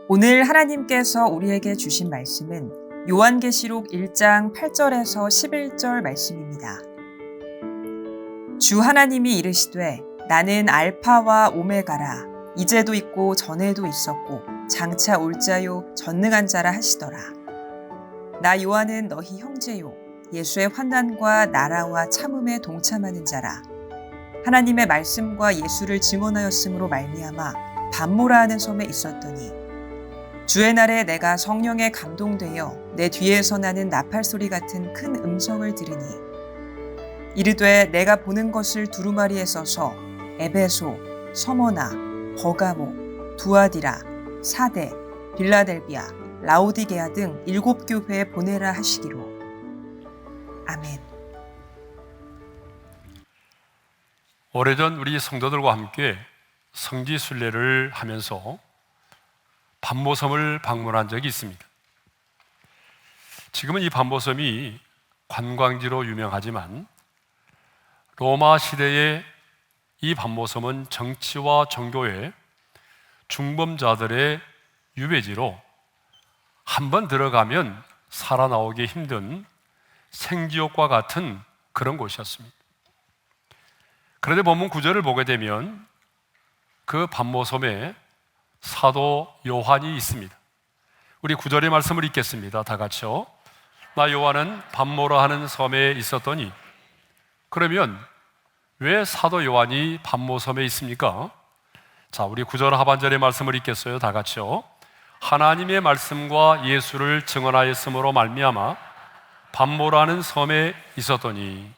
오늘 하나님께서 우리에게 주신 말씀은 요한계시록 1장 8절에서 11절 말씀입니다. 주 하나님이 이르시되 나는 알파와 오메가라 이제도 있고 전에도 있었고 장차 올 자요 전능한 자라 하시더라. 나 요한은 너희 형제요 예수의 환난과 나라와 참음에 동참하는 자라. 하나님의 말씀과 예수를 증언하였으므로 말미암아 밤모라 하는 섬에 있었더니 주의 날에 내가 성령에 감동되어 내 뒤에서 나는 나팔 소리 같은 큰 음성을 들으니 이르되 내가 보는 것을 두루마리에 써서 에베소, 서머나, 버가모, 두아디라, 사대, 빌라델비아, 라오디게아 등 7교회에 보내라 하시기로. 아멘. 오래전 우리 성도들과 함께 성지순례를 하면서 밤모섬을 방문한 적이 있습니다. 지금은 이 밤모섬이 관광지로 유명하지만 로마 시대에 이 밤모섬은 정치와 종교의 중범자들의 유배지로 한번 들어가면 살아나오기 힘든 생지옥과 같은 그런 곳이었습니다. 그런데 본문 9절을 보게 되면 그 밤모섬에 사도 요한이 있습니다. 우리 9절의 말씀을 읽겠습니다. 다 같이요. 나 요한은 밤모라 하는 섬에 있었더니. 그러면 왜 사도 요한이 밤모섬에 있습니까? 자, 우리 9절 하반절의 말씀을 읽겠어요. 다 같이요. 하나님의 말씀과 예수를 증언하였으므로 말미암아 밤모라 하는 섬에 있었더니.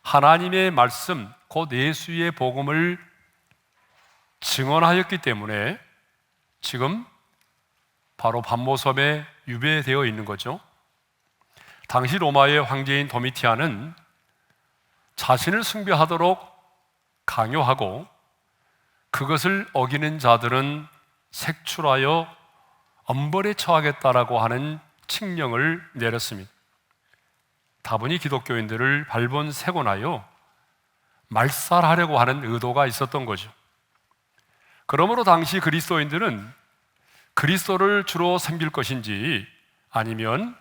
하나님의 말씀, 곧 예수의 복음을 증언하였기 때문에 지금 바로 밤모섬에 유배되어 있는 거죠. 당시 로마의 황제인 도미티안은 자신을 숭배하도록 강요하고 그것을 어기는 자들은 색출하여 엄벌에 처하겠다라고 하는 칙령을 내렸습니다. 다분히 기독교인들을 발본색원하여 말살하려고 하는 의도가 있었던 거죠. 그러므로 당시 그리스도인들은 그리스도를 주로 섬길 것인지 아니면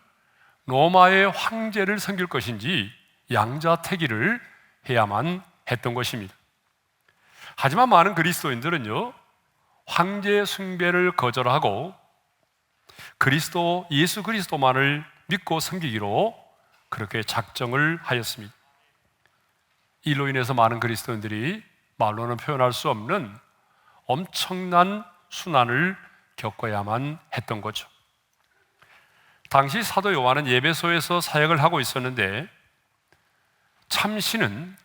로마의 황제를 섬길 것인지 양자택일을 해야만 했던 것입니다. 하지만 많은 그리스도인들은요, 황제 숭배를 거절하고 예수 그리스도만을 믿고 섬기기로 그렇게 작정을 하였습니다. 이로 인해서 많은 그리스도인들이 말로는 표현할 수 없는 엄청난 순환을 겪어야만 했던 거죠. 당시 사도 요한은 에베소에서 사역을 하고 있었는데 참신은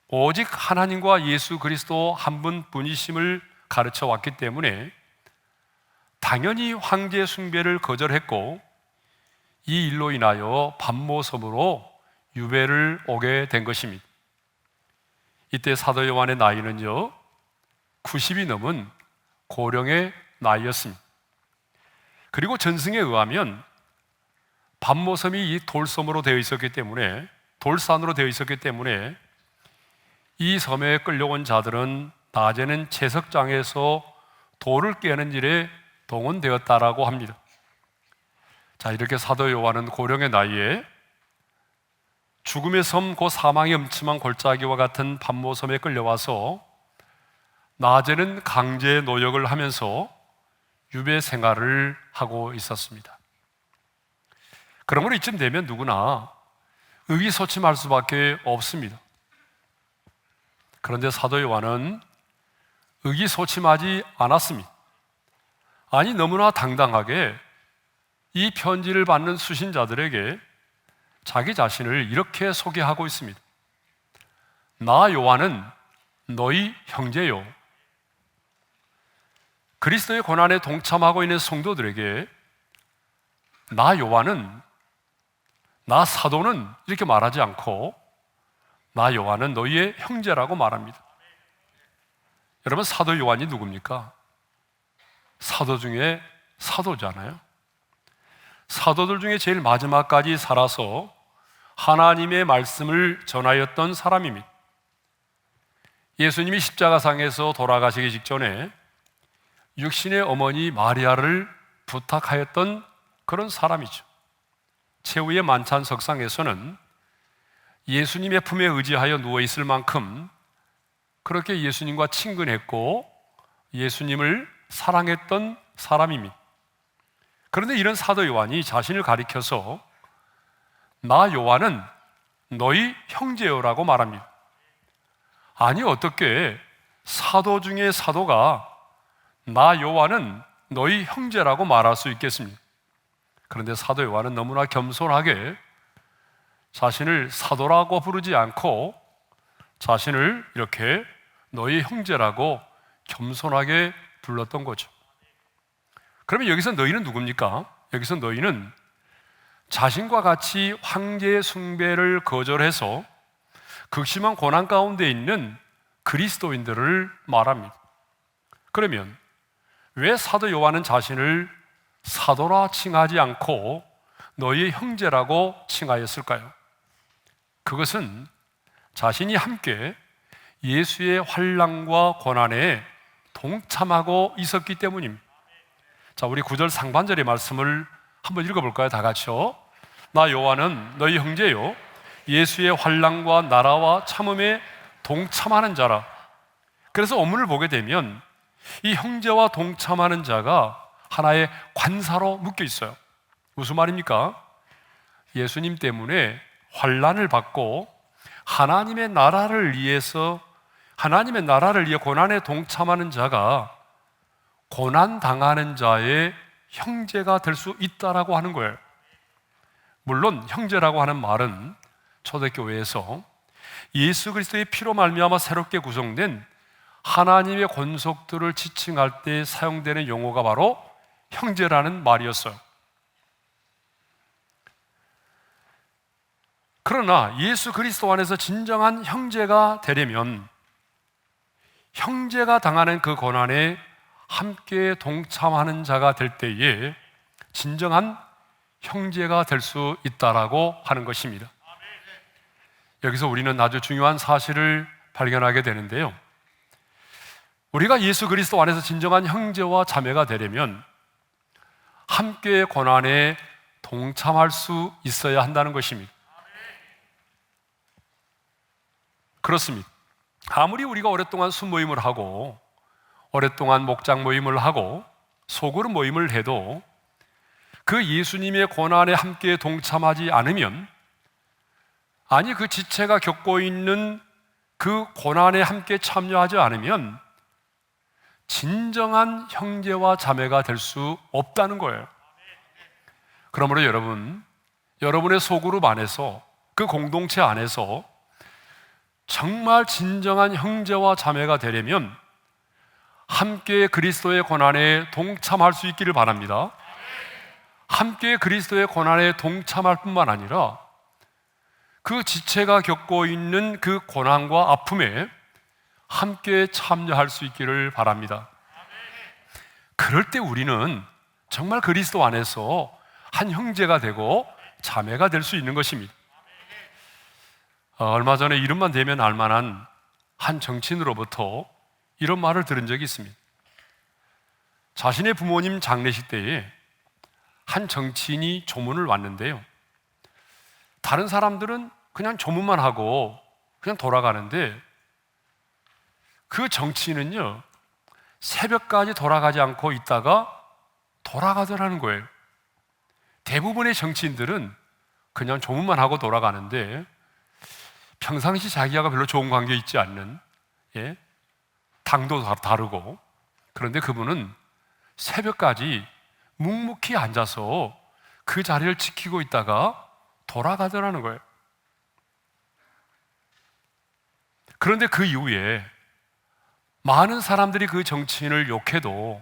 오직 하나님과 예수 그리스도 한 분뿐이심을 가르쳐 왔기 때문에 당연히 황제 숭배를 거절했고 이 일로 인하여 밤모섬으로 유배를 오게 된 것입니다. 이때 사도 요한의 나이는요 90이 넘은 고령의 나이였습니다. 그리고 전승에 의하면 밤모섬이 이 돌섬으로 되어 있었기 때문에 돌산으로 되어 있었기 때문에 이 섬에 끌려온 자들은 낮에는 채석장에서 돌을 깨는 일에 동원되었다라고 합니다. 자, 이렇게 사도 요한은 고령의 나이에 죽음의 섬, 곧 사망의 음침한 골짜기와 같은 밤모섬에 끌려와서 낮에는 강제 노역을 하면서 유배 생활을 하고 있었습니다. 그러므로 이쯤 되면 누구나 의기소침할 수밖에 없습니다. 그런데 사도 요한은 의기소침하지 않았습니다. 아니, 너무나 당당하게 이 편지를 받는 수신자들에게 자기 자신을 이렇게 소개하고 있습니다. 나 요한은 너희 형제요. 그리스도의 고난에 동참하고 있는 성도들에게 나 요한은, 나 사도는 이렇게 말하지 않고 나 요한은 너희의 형제라고 말합니다. 여러분, 사도 요한이 누굽니까? 사도 중에 사도잖아요. 사도들 중에 제일 마지막까지 살아서 하나님의 말씀을 전하였던 사람입니다. 예수님이 십자가상에서 돌아가시기 직전에 육신의 어머니 마리아를 부탁하였던 그런 사람이죠. 최후의 만찬 석상에서는 예수님의 품에 의지하여 누워있을 만큼 그렇게 예수님과 친근했고 예수님을 사랑했던 사람입니다. 그런데 이런 사도 요한이 자신을 가리켜서 나 요한은 너희 형제요라고 말합니다. 아니, 어떻게 사도 중에 사도가 나 요한은 너희 형제라고 말할 수 있겠습니까? 그런데 사도 요한은 너무나 겸손하게 자신을 사도라고 부르지 않고 자신을 이렇게 너희 형제라고 겸손하게 불렀던 거죠. 그러면 여기서 너희는 누굽니까? 여기서 너희는 자신과 같이 황제 숭배를 거절해서 극심한 고난 가운데 있는 그리스도인들을 말합니다. 그러면 왜 사도 요한은 자신을 사도라 칭하지 않고 너희의 형제라고 칭하였을까요? 그것은 자신이 함께 예수의 환난과 고난에 동참하고 있었기 때문입니다. 자, 우리 9절 상반절의 말씀을 한번 읽어볼까요? 다 같이요. 나 요한은 너희 형제요 예수의 환난과 나라와 참음에 동참하는 자라. 그래서 원문을 보게 되면 이 형제와 동참하는 자가 하나의 관사로 묶여 있어요. 무슨 말입니까? 예수님 때문에 환난을 받고 하나님의 나라를 위해 고난에 동참하는 자가 고난 당하는 자의 형제가 될 수 있다라고 하는 거예요. 물론 형제라고 하는 말은 초대교회에서 예수 그리스도의 피로 말미암아 새롭게 구성된 하나님의 권속들을 지칭할 때 사용되는 용어가 바로 형제라는 말이었어요. 그러나 예수 그리스도 안에서 진정한 형제가 되려면 형제가 당하는 그 고난에 함께 동참하는 자가 될 때에 진정한 형제가 될 수 있다라고 하는 것입니다. 여기서 우리는 아주 중요한 사실을 발견하게 되는데요. 우리가 예수 그리스도 안에서 진정한 형제와 자매가 되려면 함께 고난에 동참할 수 있어야 한다는 것입니다. 그렇습니다. 아무리 우리가 오랫동안 순모임을 하고 오랫동안 목장 모임을 하고 소그룹 모임을 해도 그 예수님의 고난에 함께 동참하지 않으면, 아니 그 지체가 겪고 있는 그 고난에 함께 참여하지 않으면 진정한 형제와 자매가 될 수 없다는 거예요. 그러므로 여러분의 소그룹 안에서, 그 공동체 안에서 정말 진정한 형제와 자매가 되려면 함께 그리스도의 고난에 동참할 수 있기를 바랍니다. 함께 그리스도의 고난에 동참할 뿐만 아니라 그 지체가 겪고 있는 그 고난과 아픔에 함께 참여할 수 있기를 바랍니다. 그럴 때 우리는 정말 그리스도 안에서 한 형제가 되고 자매가 될 수 있는 것입니다. 얼마 전에 이름만 대면 알만한 한 정치인으로부터 이런 말을 들은 적이 있습니다. 자신의 부모님 장례식 때에 한 정치인이 조문을 왔는데요, 다른 사람들은 그냥 조문만 하고 그냥 돌아가는데 그 정치인은요 새벽까지 돌아가지 않고 있다가 돌아가더라는 거예요. 대부분의 정치인들은 그냥 조문만 하고 돌아가는데 평상시 자기하고 별로 좋은 관계 있지 않는, 당도 다르고, 그런데 그분은 새벽까지 묵묵히 앉아서 그 자리를 지키고 있다가 돌아가더라는 거예요. 그런데 그 이후에 많은 사람들이 그 정치인을 욕해도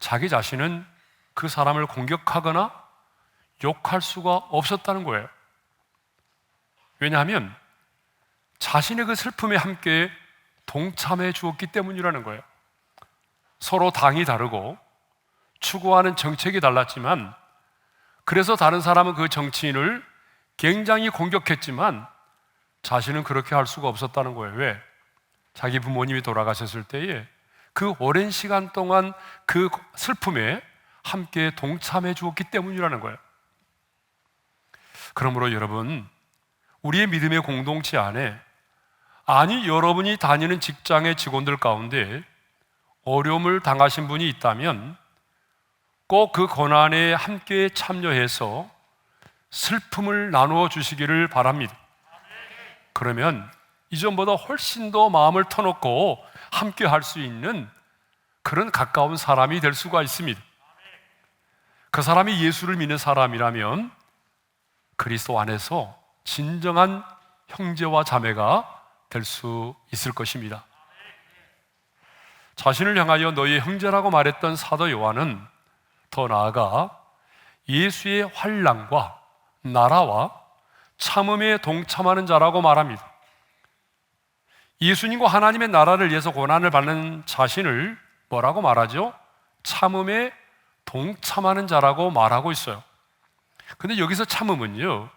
자기 자신은 그 사람을 공격하거나 욕할 수가 없었다는 거예요. 왜냐하면 자신의 그 슬픔에 함께 동참해 주었기 때문이라는 거예요. 서로 당이 다르고 추구하는 정책이 달랐지만, 그래서 다른 사람은 그 정치인을 굉장히 공격했지만 자신은 그렇게 할 수가 없었다는 거예요. 왜? 자기 부모님이 돌아가셨을 때에 그 오랜 시간 동안 그 슬픔에 함께 동참해 주었기 때문이라는 거예요. 그러므로 여러분, 우리의 믿음의 공동체 안에, 아니 여러분이 다니는 직장의 직원들 가운데 어려움을 당하신 분이 있다면 꼭 그 고난에 함께 참여해서 슬픔을 나누어 주시기를 바랍니다. 그러면 이전보다 훨씬 더 마음을 터놓고 함께 할 수 있는 그런 가까운 사람이 될 수가 있습니다. 그 사람이 예수를 믿는 사람이라면 그리스도 안에서 진정한 형제와 자매가 될 수 있을 것입니다. 자신을 향하여 너희의 형제라고 말했던 사도 요한은 더 나아가 예수의 환난과 나라와 참음에 동참하는 자라고 말합니다. 예수님과 하나님의 나라를 위해서 고난을 받는 자신을 뭐라고 말하죠? 참음에 동참하는 자라고 말하고 있어요. 근데 여기서 참음은요,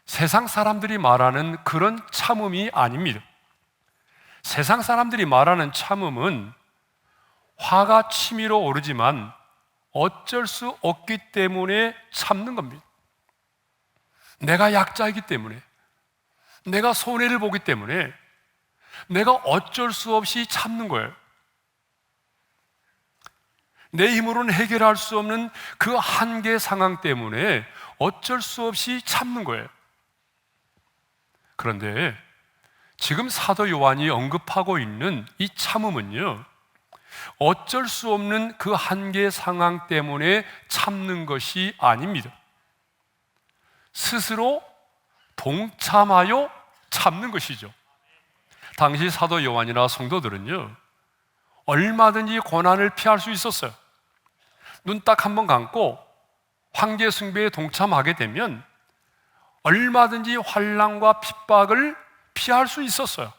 세상 사람들이 말하는 그런 참음이 아닙니다. 세상 사람들이 말하는 참음은 화가 치밀어 오르지만 어쩔 수 없기 때문에 참는 겁니다. 내가 약자이기 때문에, 내가 손해를 보기 때문에 내가 어쩔 수 없이 참는 거예요. 내 힘으로는 해결할 수 없는 그 한계 상황 때문에 어쩔 수 없이 참는 거예요. 그런데 지금 사도 요한이 언급하고 있는 이 참음은요, 어쩔 수 없는 그 한계 상황 때문에 참는 것이 아닙니다. 스스로 동참하여 참는 것이죠. 당시 사도 요한이나 성도들은요, 얼마든지 고난을 피할 수 있었어요. 눈 딱 한 번 감고 황제 숭배에 동참하게 되면 얼마든지 환난과 핍박을 피할 수 있었어요.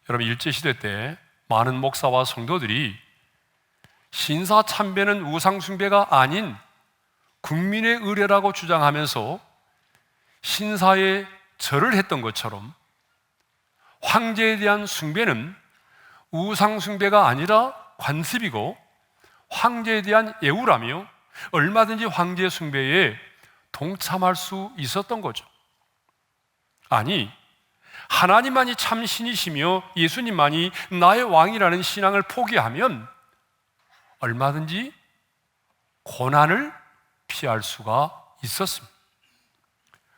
여러분, 일제시대 때 많은 목사와 성도들이 신사 참배는 우상 숭배가 아닌 국민의 의례라고 주장하면서 신사에 절을 했던 것처럼 황제에 대한 숭배는 우상 숭배가 아니라 관습이고 황제에 대한 예우라며 얼마든지 황제 숭배에 동참할 수 있었던 거죠. 아니, 하나님만이 참 신이시며 예수님만이 나의 왕이라는 신앙을 포기하면 얼마든지 고난을 피할 수가 있었습니다.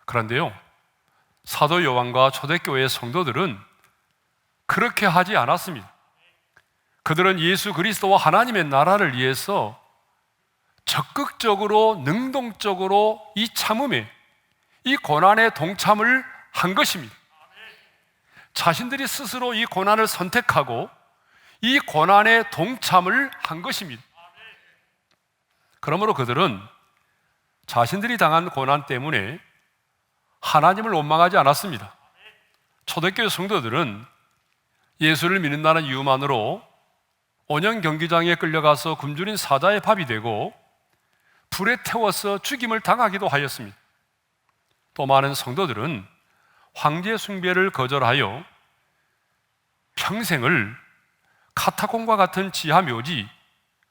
그런데요, 사도 요한과 초대교회의 성도들은 그렇게 하지 않았습니다. 그들은 예수 그리스도와 하나님의 나라를 위해서 적극적으로, 능동적으로 이 참음에, 이 고난에 동참을 한 것입니다. 자신들이 스스로 이 고난을 선택하고 이 고난에 동참을 한 것입니다. 그러므로 그들은 자신들이 당한 고난 때문에 하나님을 원망하지 않았습니다. 초대교회 성도들은 예수를 믿는다는 이유만으로 온영 경기장에 끌려가서 굶주린 사자의 밥이 되고 불에 태워서 죽임을 당하기도 하였습니다. 또 많은 성도들은 황제 숭배를 거절하여 평생을 카타콤과 같은 지하 묘지,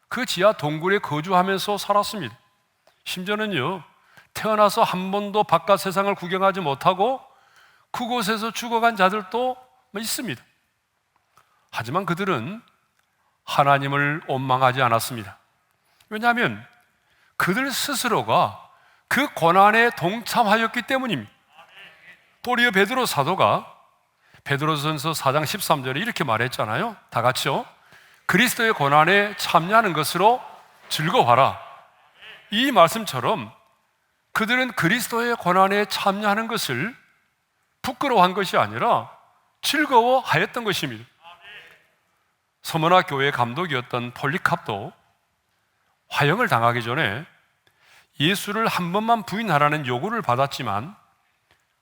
그 지하 동굴에 거주하면서 살았습니다. 심지어는요, 태어나서 한 번도 바깥 세상을 구경하지 못하고 그곳에서 죽어간 자들도 있습니다. 하지만 그들은 하나님을 원망하지 않았습니다. 왜냐하면 그들 스스로가 그 고난에 동참하였기 때문입니다. 도리어 베드로 사도가 베드로전서 4장 13절에 이렇게 말했잖아요. 다 같이요. 그리스도의 고난에 참여하는 것으로 즐거워하라. 이 말씀처럼 그들은 그리스도의 고난에 참여하는 것을 부끄러워한 것이 아니라 즐거워하였던 것입니다. 서머나 교회 감독이었던 폴리캅도 화형을 당하기 전에 예수를 한 번만 부인하라는 요구를 받았지만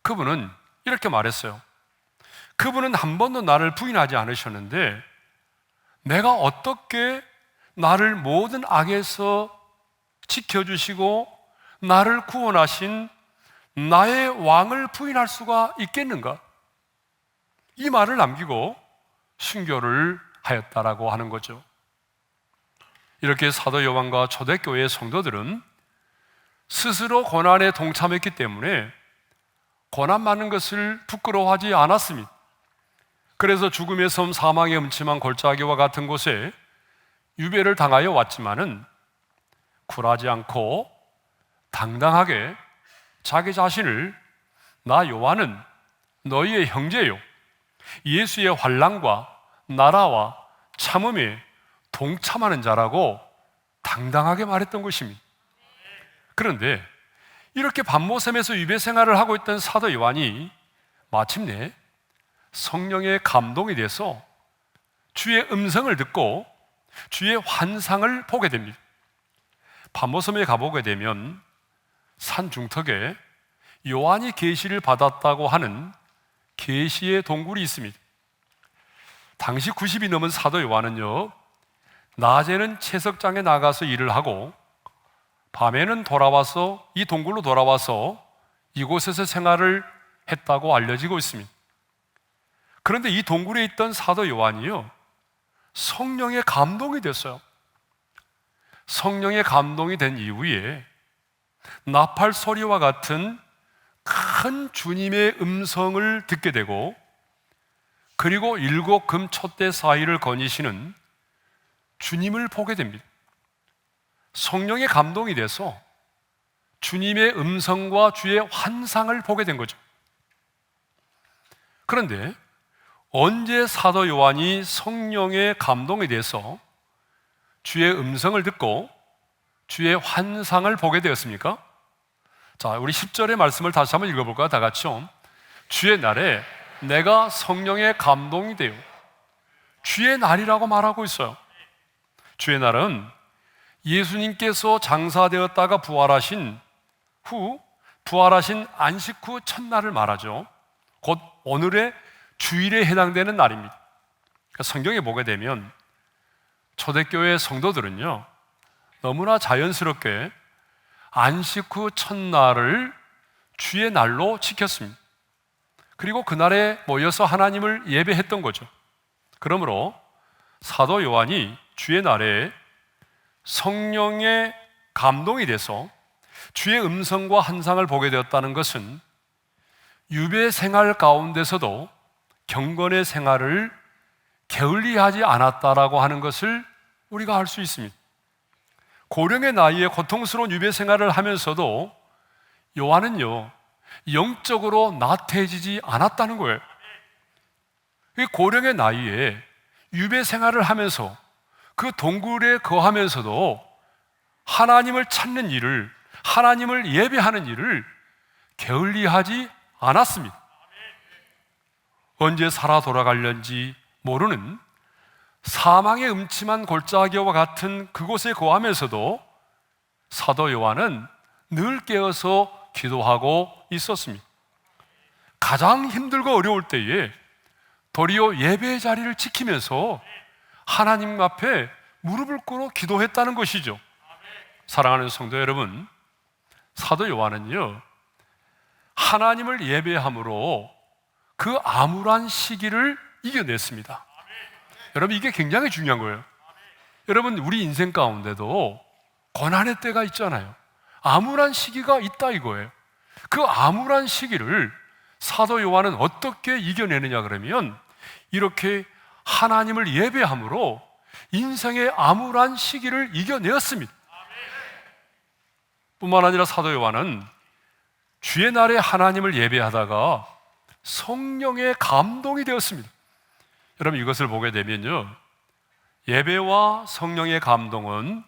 그분은 이렇게 말했어요. 그분은 한 번도 나를 부인하지 않으셨는데 내가 어떻게 나를 모든 악에서 지켜주시고 나를 구원하신 나의 왕을 부인할 수가 있겠는가? 이 말을 남기고 순교를 하였다라고 하는 거죠. 이렇게 사도 요한과 초대교회의 성도들은 스스로 고난에 동참했기 때문에 고난 많은 것을 부끄러워하지 않았습니다. 그래서 죽음의 섬 사망의 음침한 골짜기와 같은 곳에 유배를 당하여 왔지만은 굴하지 않고 당당하게 자기 자신을 나 요한은 너희의 형제요 예수의 환난과 나라와 참음에 동참하는 자라고 당당하게 말했던 것입니다. 그런데 이렇게 반모섬에서 유배 생활을 하고 있던 사도 요한이 마침내 성령의 감동이 돼서 주의 음성을 듣고 주의 환상을 보게 됩니다. 반모섬에 가보게 되면 산 중턱에 요한이 계시를 받았다고 하는 계시의 동굴이 있습니다. 당시 90이 넘은 사도 요한은요, 낮에는 채석장에 나가서 일을 하고 밤에는 돌아와서 이 동굴로 돌아와서 이곳에서 생활을 했다고 알려지고 있습니다. 그런데 이 동굴에 있던 사도 요한이요, 성령의 감동이 됐어요. 성령의 감동이 된 이후에 나팔 소리와 같은 큰 주님의 음성을 듣게 되고, 그리고 7 금촛대 사이를 거니시는 주님을 보게 됩니다. 성령의 감동이 돼서 주님의 음성과 주의 환상을 보게 된 거죠. 그런데 언제 사도 요한이 성령의 감동이 돼서 주의 음성을 듣고 주의 환상을 보게 되었습니까? 자, 우리 10절의 말씀을 다시 한번 읽어볼까요? 다 같이요. 주의 날에 내가 성령의 감동이 되어. 주의 날이라고 말하고 있어요. 주의 날은 예수님께서 장사되었다가 부활하신 후, 부활하신 안식 후 첫날을 말하죠. 곧 오늘의 주일에 해당되는 날입니다. 그러니까 성경에 보게 되면 초대교회 성도들은요, 너무나 자연스럽게 안식 후 첫날을 주의 날로 지켰습니다. 그리고 그날에 모여서 하나님을 예배했던 거죠. 그러므로 사도 요한이 주의 날에 성령의 감동이 돼서 주의 음성과 환상을 보게 되었다는 것은 유배 생활 가운데서도 경건의 생활을 게을리하지 않았다라고 하는 것을 우리가 알 수 있습니다. 고령의 나이에 고통스러운 유배 생활을 하면서도 요한은요, 영적으로 나태해지지 않았다는 거예요. 고령의 나이에 유배 생활을 하면서 그 동굴에 거하면서도 하나님을 찾는 일을, 하나님을 예배하는 일을 게을리하지 않았습니다. 언제 살아 돌아갈는지 모르는 사망의 음침한 골짜기와 같은 그곳에 거하면서도 사도 요한은 늘 깨어서 기도하고 있었습니다. 가장 힘들고 어려울 때에 도리어 예배의 자리를 지키면서 하나님 앞에 무릎을 꿇어 기도했다는 것이죠. 사랑하는 성도 여러분, 사도 요한은요, 하나님을 예배함으로 그 암울한 시기를 이겨냈습니다. 여러분, 이게 굉장히 중요한 거예요. 여러분, 우리 인생 가운데도 고난의 때가 있잖아요. 암울한 시기가 있다 이거예요. 그 암울한 시기를 사도 요한은 어떻게 이겨내느냐 그러면 이렇게 하나님을 예배함으로 인생의 암울한 시기를 이겨내었습니다. 뿐만 아니라 사도 요한은 주의 날에 하나님을 예배하다가 성령의 감동이 되었습니다. 여러분, 이것을 보게 되면요, 예배와 성령의 감동은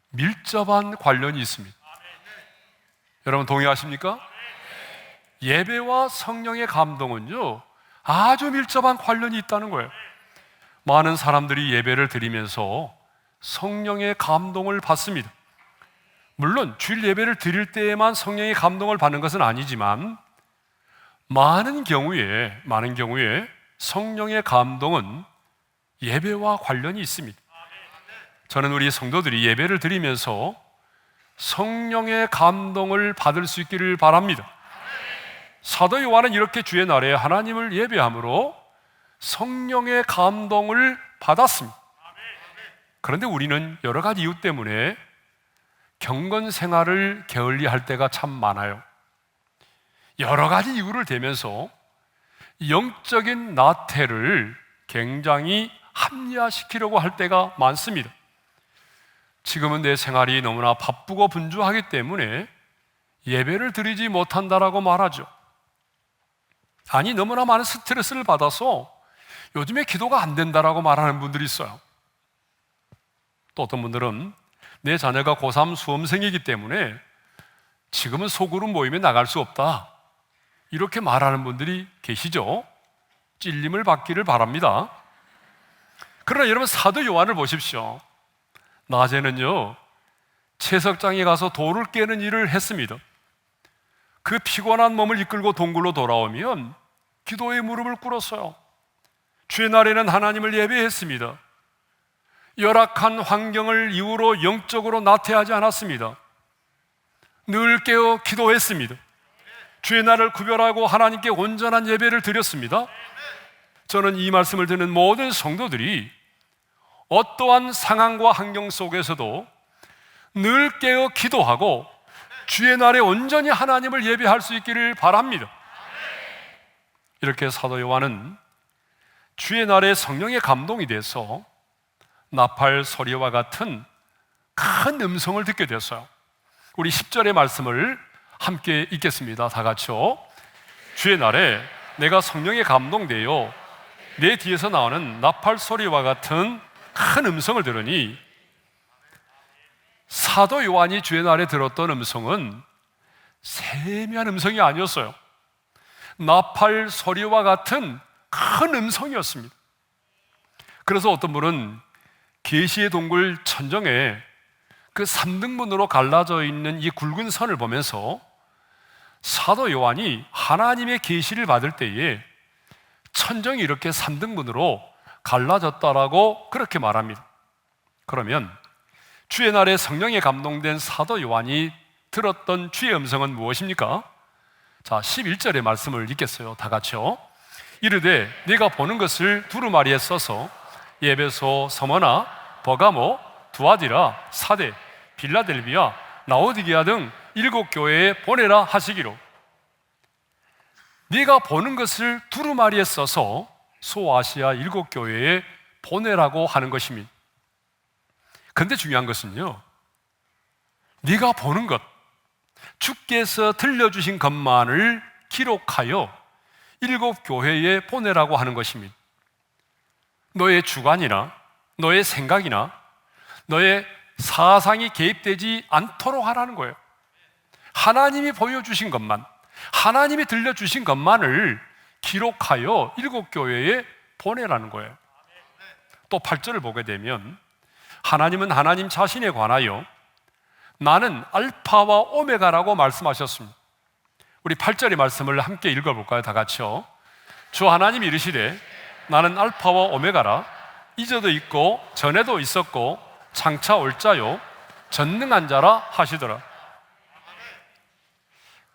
밀접한 관련이 있습니다. 여러분 동의하십니까? 예배와 성령의 감동은요, 아주 밀접한 관련이 있다는 거예요. 많은 사람들이 예배를 드리면서 성령의 감동을 받습니다. 물론 주일 예배를 드릴 때에만 성령의 감동을 받는 것은 아니지만 많은 경우에 성령의 감동은 예배와 관련이 있습니다. 저는 우리 성도들이 예배를 드리면서 성령의 감동을 받을 수 있기를 바랍니다. 사도 요한은 이렇게 주의 날에 하나님을 예배함으로 성령의 감동을 받았습니다. 그런데 우리는 여러 가지 이유 때문에 경건 생활을 게을리할 때가 참 많아요. 여러 가지 이유를 대면서 영적인 나태를 굉장히 합리화시키려고 할 때가 많습니다. 지금은 내 생활이 너무나 바쁘고 분주하기 때문에 예배를 드리지 못한다라고 말하죠. 아니, 너무나 많은 스트레스를 받아서 요즘에 기도가 안 된다라고 말하는 분들이 있어요. 또 어떤 분들은 내 자녀가 고3 수험생이기 때문에 지금은 소그룹 모임에 나갈 수 없다, 이렇게 말하는 분들이 계시죠. 찔림을 받기를 바랍니다. 그러나 여러분, 사도 요한을 보십시오. 낮에는요 채석장에 가서 돌을 깨는 일을 했습니다. 그 피곤한 몸을 이끌고 동굴로 돌아오면 기도의 무릎을 꿇었어요. 주의 날에는 하나님을 예배했습니다. 열악한 환경을 이유로 영적으로 나태하지 않았습니다. 늘 깨어 기도했습니다. 주의 날을 구별하고 하나님께 온전한 예배를 드렸습니다. 저는 이 말씀을 듣는 모든 성도들이 어떠한 상황과 환경 속에서도 늘 깨어 기도하고 주의 날에 온전히 하나님을 예배할 수 있기를 바랍니다. 이렇게 사도 요한은 주의 날에 성령의 감동이 돼서 나팔 소리와 같은 큰 음성을 듣게 됐어요. 우리 10절의 말씀을 함께 읽겠습니다. 다 같이요. 주의 날에 내가 성령에 감동되어 내 뒤에서 나오는 나팔 소리와 같은 큰 음성을 들으니, 사도 요한이 주의 날에 들었던 음성은 세미한 음성이 아니었어요. 나팔 소리와 같은 큰 음성이었습니다. 그래서 어떤 분은 계시의 동굴 천정에 그 3등분으로 갈라져 있는 이 굵은 선을 보면서 사도 요한이 하나님의 계시를 받을 때에 천정이 이렇게 3등분으로 갈라졌다라고 그렇게 말합니다. 그러면 주의 날에 성령에 감동된 사도 요한이 들었던 주의 음성은 무엇입니까? 자, 11절의 말씀을 읽겠어요. 다 같이요. 이르되 네가 보는 것을 두루마리에 써서 에베소, 서머나, 버가모, 두아디라, 사대, 빌라델비아, 라오디게아 등 7교회에 보내라 하시기로. 네가 보는 것을 두루마리에 써서 소아시아 7교회에 보내라고 하는 것입니다. 그런데 중요한 것은요, 네가 보는 것, 주께서 들려주신 것만을 기록하여 7교회에 보내라고 하는 것입니다. 너의 주관이나 너의 생각이나 너의 사상이 개입되지 않도록 하라는 거예요. 하나님이 보여주신 것만, 하나님이 들려주신 것만을 기록하여 7교회에 보내라는 거예요. 또 8절을 보게 되면 하나님은 하나님 자신에 관하여 나는 알파와 오메가라고 말씀하셨습니다. 우리 8절의 말씀을 함께 읽어볼까요? 다 같이요. 주 하나님이 이르시되 나는 알파와 오메가라, 이전도 있고 전에도 있었고 장차 올 자요 전능한 자라 하시더라.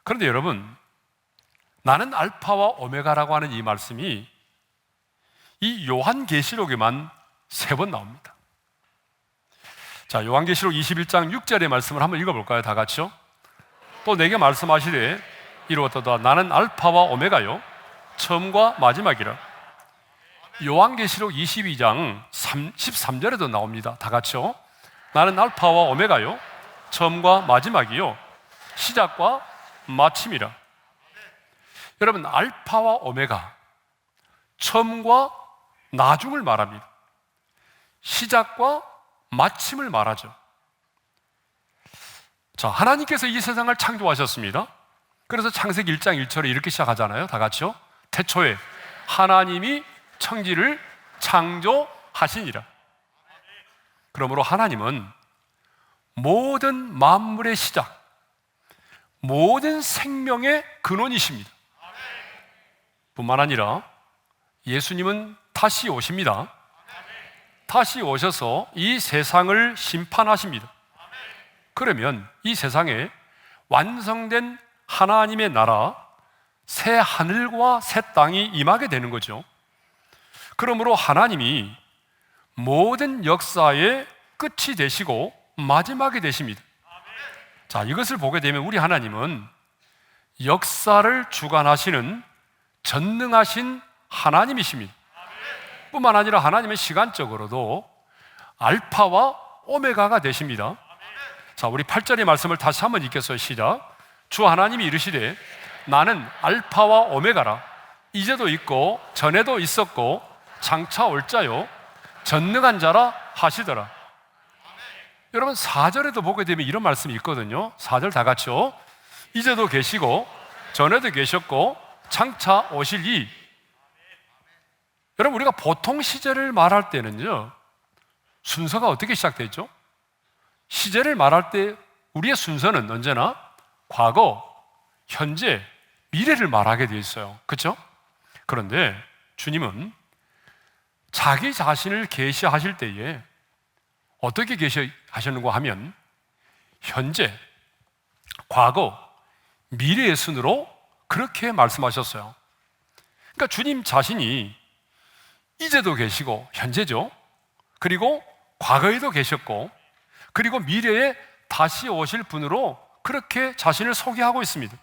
그런데 여러분, 나는 알파와 오메가라고 하는 이 말씀이 이 요한계시록에만 3번 나옵니다. 자, 요한계시록 21장 6절의 말씀을 한번 읽어볼까요? 다 같이요. 또 내게 말씀하시되 이루었도다 나는 알파와 오메가요 처음과 마지막이라. 요한계시록 22장 13절에도 나옵니다. 다 같이요. 나는 알파와 오메가요 처음과 마지막이요 시작과 마침이라. 여러분, 알파와 오메가, 처음과 나중을 말합니다. 시작과 마침을 말하죠. 자, 하나님께서 이 세상을 창조하셨습니다. 그래서 창세기 1장 1절에 이렇게 시작하잖아요. 다 같이요. 태초에 하나님이 천지를 창조하시니라. 그러므로 하나님은 모든 만물의 시작, 모든 생명의 근원이십니다. 뿐만 아니라 예수님은 다시 오십니다. 다시 오셔서 이 세상을 심판하십니다. 그러면 이 세상에 완성된 하나님의 나라, 새 하늘과 새 땅이 임하게 되는 거죠. 그러므로 하나님이 모든 역사의 끝이 되시고 마지막이 되십니다. 자, 이것을 보게 되면 우리 하나님은 역사를 주관하시는 전능하신 하나님이십니다. 뿐만 아니라 하나님은 시간적으로도 알파와 오메가가 되십니다. 자, 우리 8절의 말씀을 다시 한번 읽겠어요. 시작. 주 하나님이 이르시되 나는 알파와 오메가라. 이제도 있고 전에도 있었고 장차 올 자요 전능한 자라 하시더라. 여러분 4절에도 보게 되면 이런 말씀이 있거든요. 4절 다 같이요. 이제도 계시고 전에도 계셨고 장차 오실 이. 여러분 우리가 보통 시제를 말할 때는요, 순서가 어떻게 시작되죠? 시제를 말할 때 우리의 순서는 언제나 과거, 현재, 미래를 말하게 되어 있어요. 그렇죠? 그런데 주님은 자기 자신을 계시하실 때에 어떻게 계시하셨는가 하면 현재, 과거, 미래의 순으로 그렇게 말씀하셨어요. 그러니까 주님 자신이 이제도 계시고 현재죠. 그리고 과거에도 계셨고 그리고 미래에 다시 오실 분으로 그렇게 자신을 소개하고 있습니다.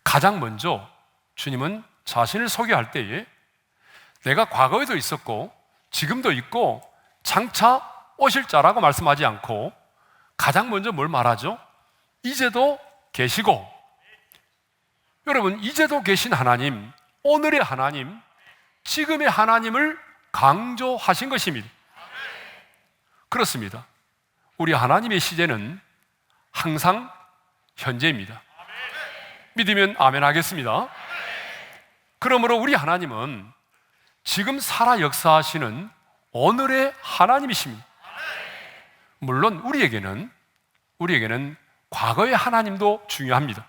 가장 먼저 주님은 자신을 소개할 때에 내가 과거에도 있었고 지금도 있고 장차 오실 자라고 말씀하지 않고 가장 먼저 뭘 말하죠? 이제도 계시고. 여러분 이제도 계신 하나님, 오늘의 하나님, 지금의 하나님을 강조하신 것입니다. 그렇습니다. 우리 하나님의 시제는 항상 현재입니다. 믿으면 아멘 하겠습니다. 그러므로 우리 하나님은 지금 살아 역사하시는 오늘의 하나님이십니다. 물론 우리에게는 과거의 하나님도 중요합니다.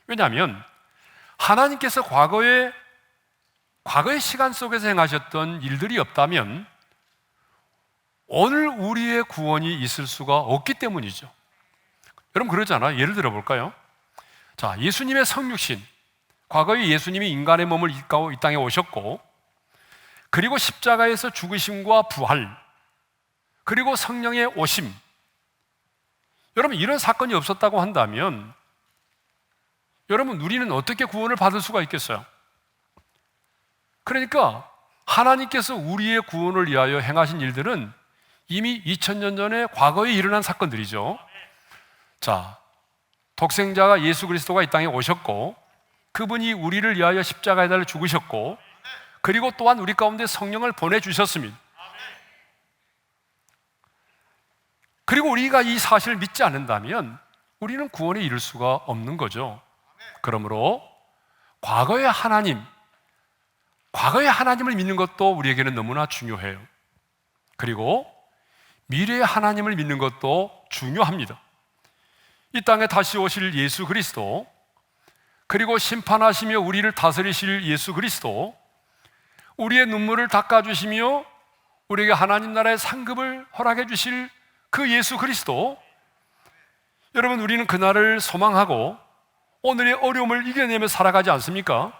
왜냐하면 하나님께서 과거의 시간 속에서 행하셨던 일들이 없다면 오늘 우리의 구원이 있을 수가 없기 때문이죠. 여러분 그러잖아요. 예를 들어 볼까요? 자, 예수님의 성육신, 과거에 예수님이 인간의 몸을 입고 이 땅에 오셨고 그리고 십자가에서 죽으심과 부활, 그리고 성령의 오심. 여러분 이런 사건이 없었다고 한다면 여러분 우리는 어떻게 구원을 받을 수가 있겠어요? 그러니까 하나님께서 우리의 구원을 위하여 행하신 일들은 이미 2000년 전에 과거에 일어난 사건들이죠. 자, 독생자가 예수 그리스도가 이 땅에 오셨고 그분이 우리를 위하여 십자가에 달려 죽으셨고 그리고 또한 우리 가운데 성령을 보내주셨습니다. 그리고 우리가 이 사실을 믿지 않는다면 우리는 구원에 이를 수가 없는 거죠. 그러므로 과거의 하나님을 믿는 것도 우리에게는 너무나 중요해요. 그리고 미래의 하나님을 믿는 것도 중요합니다. 이 땅에 다시 오실 예수 그리스도, 그리고 심판하시며 우리를 다스리실 예수 그리스도, 우리의 눈물을 닦아주시며 우리에게 하나님 나라의 상급을 허락해 주실 그 예수 그리스도. 여러분 우리는 그날을 소망하고 오늘의 어려움을 이겨내며 살아가지 않습니까?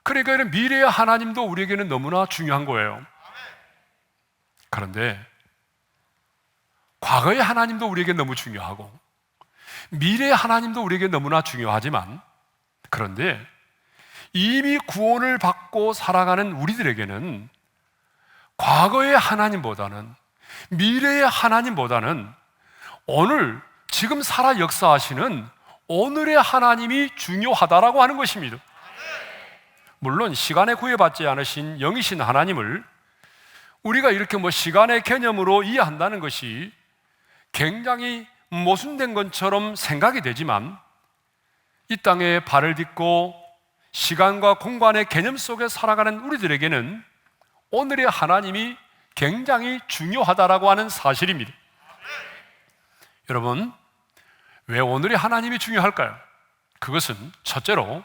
그러니까 이런 미래의 하나님도 우리에게는 너무나 중요한 거예요. 그런데 과거의 하나님도 우리에게 너무 중요하고 미래의 하나님도 우리에게 너무나 중요하지만 그런데 이미 구원을 받고 살아가는 우리들에게는 과거의 하나님보다는 미래의 하나님보다는 오늘 지금 살아 역사하시는 오늘의 하나님이 중요하다라고 하는 것입니다. 물론 시간에 구애받지 않으신 영이신 하나님을 우리가 이렇게 시간의 개념으로 이해한다는 것이 굉장히 모순된 것처럼 생각이 되지만 이 땅에 발을 딛고 시간과 공간의 개념 속에 살아가는 우리들에게는 오늘의 하나님이 굉장히 중요하다라고 하는 사실입니다. 여러분, 왜 오늘의 하나님이 중요할까요? 그것은 첫째로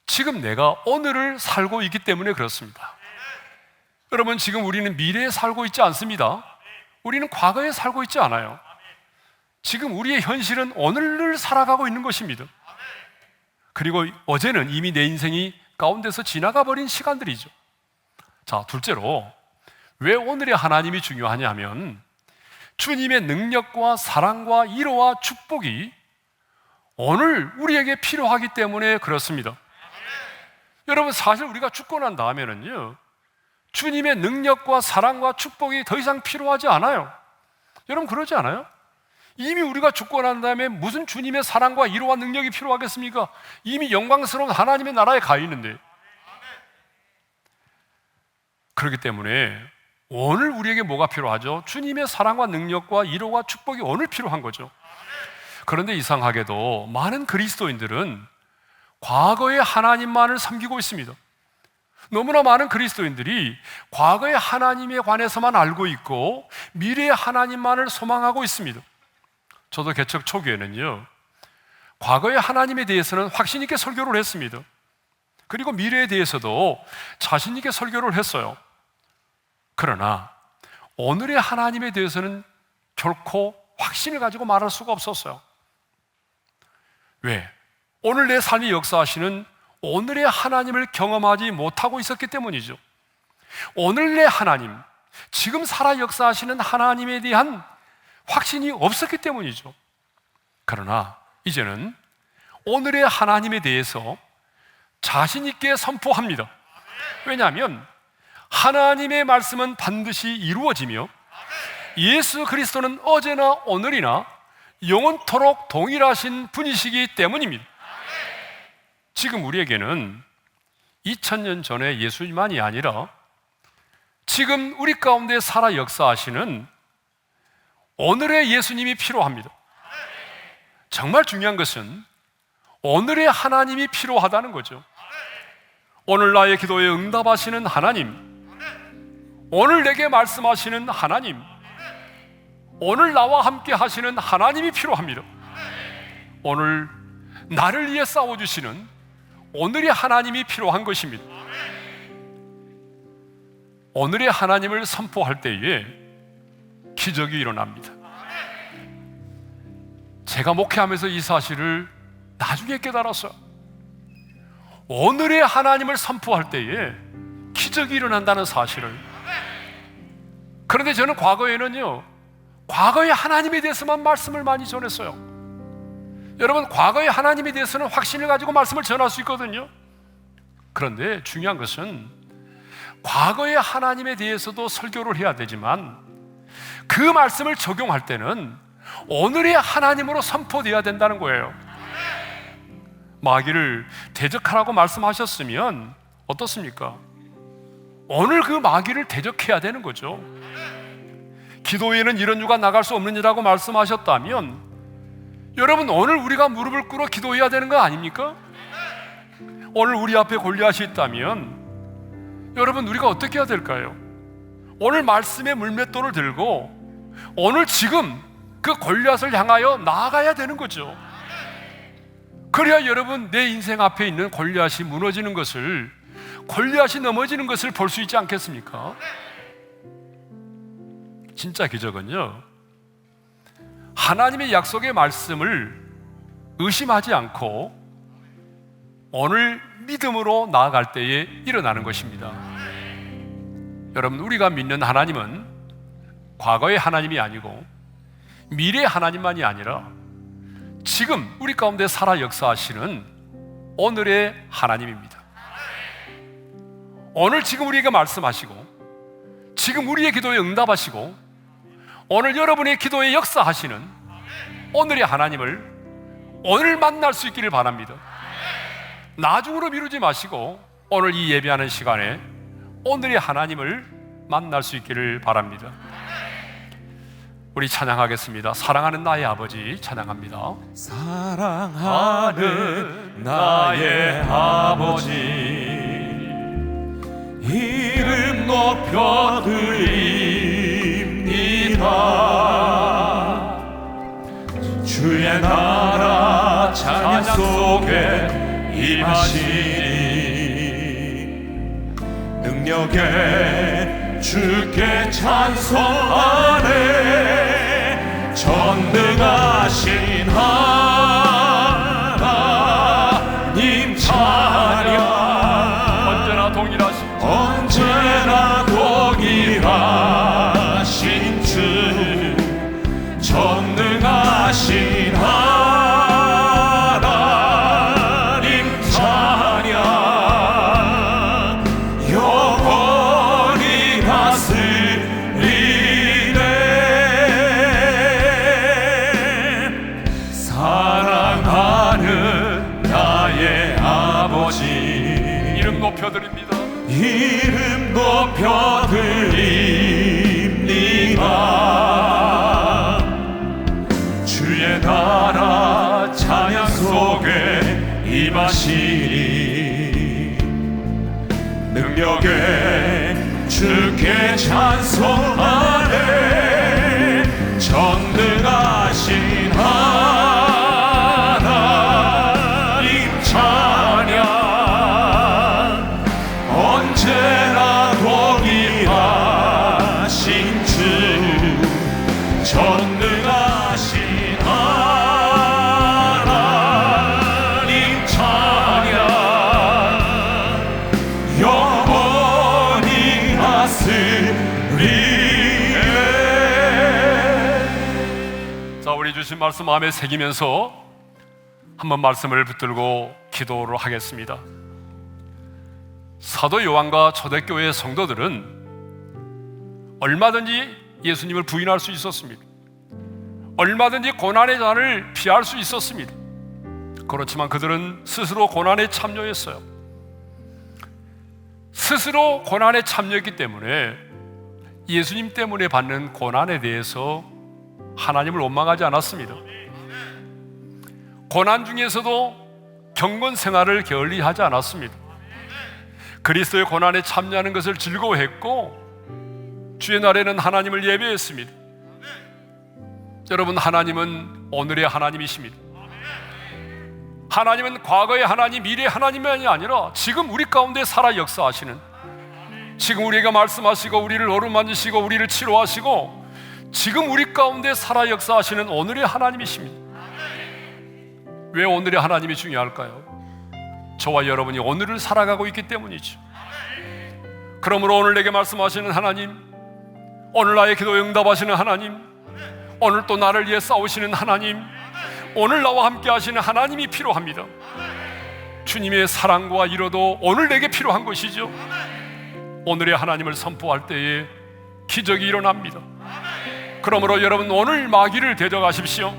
지금 내가 오늘을 살고 있기 때문에 그렇습니다. 여러분, 지금 우리는 미래에 살고 있지 않습니다. 우리는 과거에 살고 있지 않아요. 지금 우리의 현실은 오늘을 살아가고 있는 것입니다. 그리고 어제는 이미 내 인생이 가운데서 지나가 버린 시간들이죠. 자, 둘째로 왜 오늘의 하나님이 중요하냐면 주님의 능력과 사랑과 위로와 축복이 오늘 우리에게 필요하기 때문에 그렇습니다. 여러분, 사실 우리가 죽고 난 다음에는요, 주님의 능력과 사랑과 축복이 더 이상 필요하지 않아요. 여러분, 그러지 않아요? 이미 우리가 죽고 난 다음에 무슨 주님의 사랑과 위로와 능력이 필요하겠습니까? 이미 영광스러운 하나님의 나라에 가 있는데. 그렇기 때문에 오늘 우리에게 뭐가 필요하죠? 주님의 사랑과 능력과 위로와 축복이 오늘 필요한 거죠. 그런데 이상하게도 많은 그리스도인들은 과거의 하나님만을 섬기고 있습니다. 너무나 많은 그리스도인들이 과거의 하나님에 관해서만 알고 있고 미래의 하나님만을 소망하고 있습니다. 저도 개척 초기에는요, 과거의 하나님에 대해서는 확신 있게 설교를 했습니다. 그리고 미래에 대해서도 자신 있게 설교를 했어요. 그러나 오늘의 하나님에 대해서는 결코 확신을 가지고 말할 수가 없었어요. 왜? 오늘 내 삶이 역사하시는 오늘의 하나님을 경험하지 못하고 있었기 때문이죠. 오늘 내 하나님, 지금 살아 역사하시는 하나님에 대한 확신이 없었기 때문이죠. 그러나 이제는 오늘의 하나님에 대해서 자신 있게 선포합니다. 왜냐하면 하나님의 말씀은 반드시 이루어지며 예수 그리스도는 어제나 오늘이나 영원토록 동일하신 분이시기 때문입니다. 지금 우리에게는 2000년 전의 예수님만이 아니라 지금 우리 가운데 살아 역사하시는 오늘의 예수님이 필요합니다. 정말 중요한 것은 오늘의 하나님이 필요하다는 거죠. 오늘 나의 기도에 응답하시는 하나님, 오늘 내게 말씀하시는 하나님, 오늘 나와 함께 하시는 하나님이 필요합니다. 오늘 나를 위해 싸워주시는 오늘의 하나님이 필요한 것입니다. 오늘의 하나님을 선포할 때에 기적이 일어납니다. 제가 목회하면서 이 사실을 나중에 깨달았어요. 오늘의 하나님을 선포할 때에 기적이 일어난다는 사실을. 그런데 저는 과거에는요, 과거의 하나님에 대해서만 말씀을 많이 전했어요. 여러분, 과거의 하나님에 대해서는 확신을 가지고 말씀을 전할 수 있거든요. 그런데 중요한 것은 과거의 하나님에 대해서도 설교를 해야 되지만 그 말씀을 적용할 때는 오늘의 하나님으로 선포되어야 된다는 거예요. 마귀를 대적하라고 말씀하셨으면 어떻습니까? 오늘 그 마귀를 대적해야 되는 거죠. 기도에는 이런 유가 나갈 수 없느니라고 말씀하셨다면 여러분, 오늘 우리가 무릎을 꿇어 기도해야 되는 거 아닙니까? 오늘 우리 앞에 골리앗이 있다면 여러분, 우리가 어떻게 해야 될까요? 오늘 말씀의 물맷돌을 들고 오늘 지금 그 골리앗을 향하여 나아가야 되는 거죠. 그래야 여러분, 내 인생 앞에 있는 골리앗이 무너지는 것을, 골리앗이 넘어지는 것을 볼 수 있지 않겠습니까? 진짜 기적은요, 하나님의 약속의 말씀을 의심하지 않고 오늘 믿음으로 나아갈 때에 일어나는 것입니다. 여러분, 우리가 믿는 하나님은 과거의 하나님이 아니고 미래의 하나님만이 아니라 지금 우리 가운데 살아 역사하시는 오늘의 하나님입니다. 오늘 지금 우리에게 말씀하시고 지금 우리의 기도에 응답하시고 오늘 여러분의 기도에 역사하시는 오늘의 하나님을 오늘 만날 수 있기를 바랍니다. 나중으로 미루지 마시고 오늘 이 예배하는 시간에 오늘의 하나님을 만날 수 있기를 바랍니다. 우리 찬양하겠습니다. 사랑하는 나의 아버지 찬양합니다. 사랑하는 나의 아버지, 이름 높여 드립니다. 주의 나라 찬양 속에 임하시니 능력에 주께 찬송하네. 전능하신 하나님 찬양, 언제나 동일하신 언제나 동일하신 이름 높여드립니다. 이름 높여드립니다. 주의 나라 찬양 속에 임하시니 능력에 주께 찬송하네. 전능하신 하나님 찬양 언제나 동일하신 주. 전능하신 하나님 찬양 영원히 하시리에. 자, 우리 주신 말씀 마음에 새기면서 한번 말씀을 붙들고 기도를 하겠습니다. 사도 요한과 초대교회 성도들은 얼마든지 예수님을 부인할 수 있었습니다. 얼마든지 고난의 잔을 피할 수 있었습니다. 그렇지만 그들은 스스로 고난에 참여했어요. 스스로 고난에 참여했기 때문에 예수님 때문에 받는 고난에 대해서 하나님을 원망하지 않았습니다. 고난 중에서도 경건 생활을 게을리하지 않았습니다. 그리스도의 고난에 참여하는 것을 즐거워했고 주의 날에는 하나님을 예배했습니다. 여러분, 하나님은 오늘의 하나님이십니다. 하나님은 과거의 하나님, 미래의 하나님이 아니라 지금 우리 가운데 살아 역사하시는, 지금 우리에게 말씀하시고 우리를 어루만지시고 우리를 치료하시고 지금 우리 가운데 살아 역사하시는 오늘의 하나님이십니다. 왜 오늘의 하나님이 중요할까요? 저와 여러분이 오늘을 살아가고 있기 때문이죠. 그러므로 오늘 내게 말씀하시는 하나님, 오늘 나의 기도에 응답하시는 하나님, 오늘 또 나를 위해 싸우시는 하나님, 오늘 나와 함께 하시는 하나님이 필요합니다. 주님의 사랑과 위로도 오늘 내게 필요한 것이죠. 오늘의 하나님을 선포할 때에 기적이 일어납니다. 그러므로 여러분, 오늘 마귀를 대적하십시오.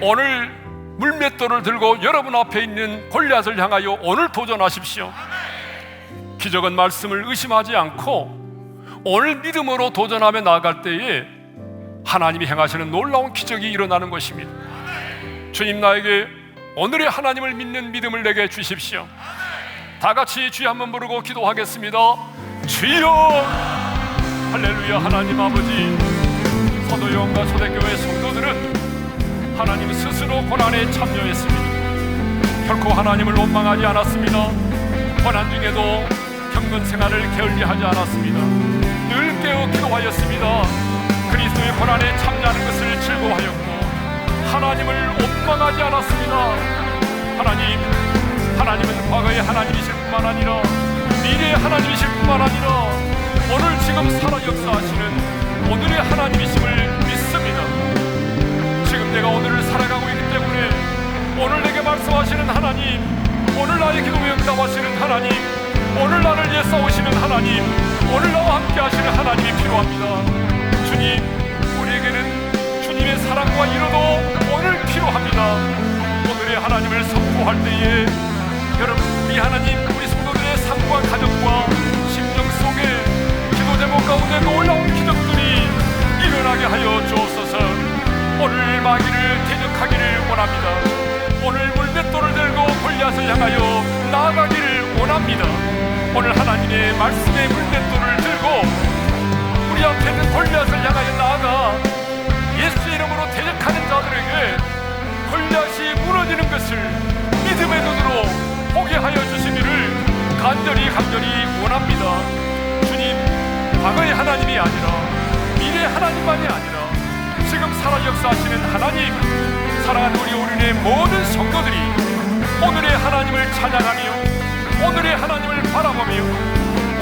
오늘 물맷돌을 들고 여러분 앞에 있는 골리앗을 향하여 오늘 도전하십시오. 기적은 말씀을 의심하지 않고 오늘 믿음으로 도전하며 나아갈 때에 하나님이 행하시는 놀라운 기적이 일어나는 것입니다. 주님, 나에게 오늘의 하나님을 믿는 믿음을 내게 주십시오. 다 같이 주여 한번 부르고 기도하겠습니다. 주여! 할렐루야. 하나님 아버지, 사도 요한과 초대교회 성도들은 하나님 스스로 고난에 참여했습니다. 결코 하나님을 원망하지 않았습니다. 고난 중에도 경건 생활을 게을리하지 않았습니다. 늘 깨어 기도하였습니다. 그리스도의 고난에 참여하는 것을 즐거워하였고 하나님을 원망하지 않았습니다. 하나님은 과거의 하나님이실 뿐만 아니라 미래의 하나님이실 뿐만 아니라 오늘 지금 살아 역사하시는 오늘의 하나님이심을 믿습니다. 지금 내가 오늘을 살아가고 있기 때문에 오늘 내게 말씀하시는 하나님, 오늘 나의 기도에 응답하시는 하나님, 오늘 나를 위해 싸우시는 하나님, 오늘 나와 함께 하시는 하나님이 필요합니다. 주님, 우리에게는 주님의 사랑과 위로도 오늘 필요합니다. 오늘의 하나님을 선포할 때에 여러분, 우리 하나님, 우리 성도들의 삶과 가정과 심령 속에 기도 제목 가운데 놀라운 기적들이 일어나게 하여 주옵소서. 오늘 마귀를 대적하기를 원합니다. 오늘 물맷돌을 들고 골리앗을 향하여 나아가기를 원합니다. 오늘 하나님의 말씀의 물맷돌을 들고 우리 앞에 있는 골리앗을 향하여 나아가 예수 이름으로 대적하는 자들에게 골리앗이 무너지는 것을 믿음의 눈으로 보게 하여 주시기를 간절히 원합니다. 주님, 과거의 하나님이 아니라 미래의 하나님만이 아니라 지금 살아 역사하시는 하나님, 사랑하는 우리 어린의 모든 성도들이 오늘의 하나님을 찬양하며 오늘의 하나님을 바라보며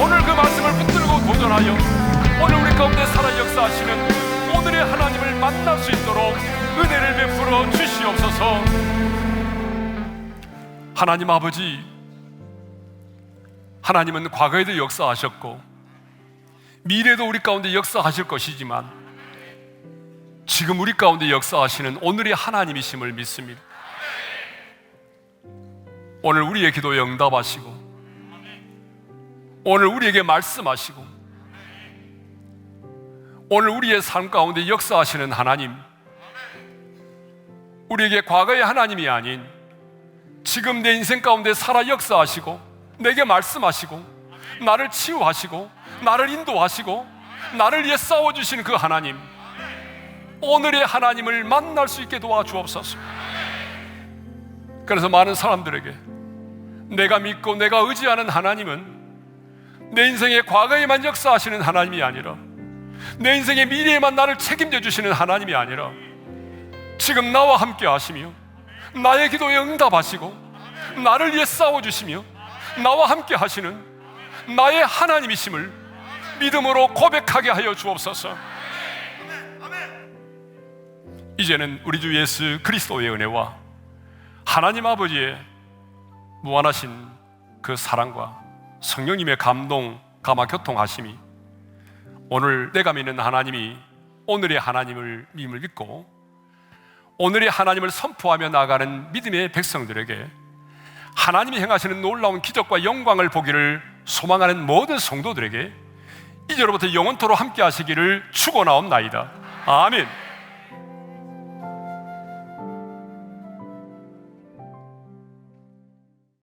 오늘 그 말씀을 붙들고 도전하여 오늘 우리 가운데 살아 역사하시는 오늘의 하나님을 만날 수 있도록 은혜를 베풀어 주시옵소서. 하나님 아버지, 하나님은 과거에도 역사하셨고 미래도 우리 가운데 역사하실 것이지만 지금 우리 가운데 역사하시는 오늘의 하나님이심을 믿습니다. 오늘 우리의 기도에 응답하시고 오늘 우리에게 말씀하시고 오늘 우리의 삶 가운데 역사하시는 하나님, 우리에게 과거의 하나님이 아닌 지금 내 인생 가운데 살아 역사하시고 내게 말씀하시고 나를 치유하시고 나를 인도하시고 나를 위해 싸워주시는 그 하나님, 오늘의 하나님을 만날 수 있게 도와주옵소서. 그래서 많은 사람들에게 내가 믿고 내가 의지하는 하나님은 내 인생의 과거에만 역사하시는 하나님이 아니라 내 인생의 미래에만 나를 책임져 주시는 하나님이 아니라 지금 나와 함께 하시며 나의 기도에 응답하시고 나를 위해 싸워주시며 나와 함께 하시는 나의 하나님이심을 믿음으로 고백하게 하여 주옵소서. 이제는 우리 주 예수 그리스도의 은혜와 하나님 아버지의 무한하신 그 사랑과 성령님의 감동, 감화 교통하심이 오늘 내가 믿는 하나님이 오늘의 하나님을 믿고 오늘의 하나님을 선포하며 나아가는 믿음의 백성들에게 하나님이 행하시는 놀라운 기적과 영광을 보기를 소망하는 모든 성도들에게 이제로부터 영원토록 함께 하시기를 축원하옵나이다. 아멘.